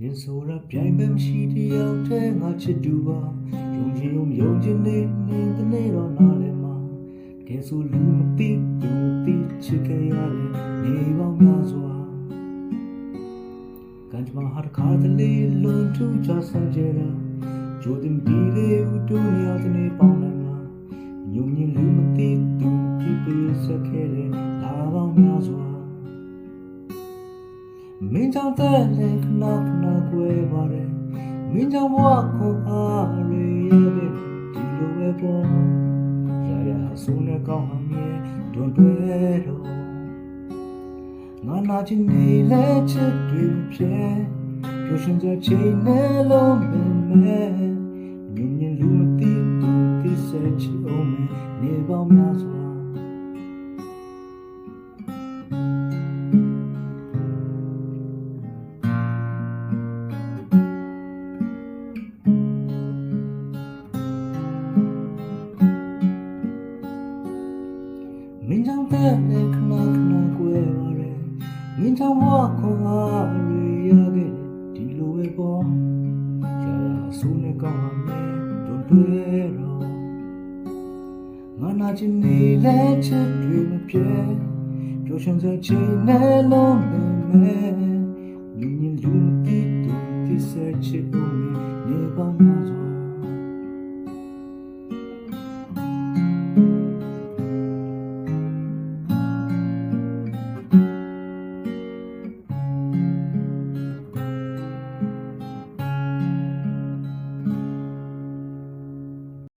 ရင်ဆိုတာပြိုင်ပဲမရှိတယောက်တည်းငါချစ်တူပါယုံကြည်နေတဲ့နေ့တော့နားလည်မှာတကယ်ဆိုလူမသိသူမသိချစ်ခဲ့ရတဲ့နေပေါင်းများစွာကံကြမ္မာဟာတစ်ခါတလေလွန်ထူးကြဆန်းကြတာကြိုတင်ဒီလေးဦးတို့နေရာတဲ့နေပေါင်းနိုင်မှာညုံညင်လူမသိသူမသိပေးဆက်ခဲ့တဲ့လာပေါင်းများစွာမင်းကြောင့်တဲ့လေခဏကွယ်ပါတယ်မင်းကြောင့်ဘဝခွန်အားရရဲ့ဒီလိုပဲပေါ့ရာဆိုးနဲ့ကောင်းဟန်ရဲ့တွန်တွဲတော့ငါနာချင်နေလဲချစ်တွေဖြစ်ပျော်ရွှင်စရာချိန်နဲ့လုံးမဲညင်ညင်လူမသိသူသိစေချင်အောင်နေပေါင်းများစွာမင်းကြောင့်တဲ့ခဏကွယ်ပါတယ်မင်းကြောင့်ဘဝခွန်အားရခဲ့ဒီလိုပဲပေါ့ရာဆိုးနဲ့ကောင်းမှမယ်တို့တွေ့တော့ငါနာချင်နေလဲချစ်တွေမပြေပျော်ရွှင်စရာချိန်နဲ့လုံးမဲညင်လူမသိသူသိစေချစ်ဦးနေပေါင်းများစွာ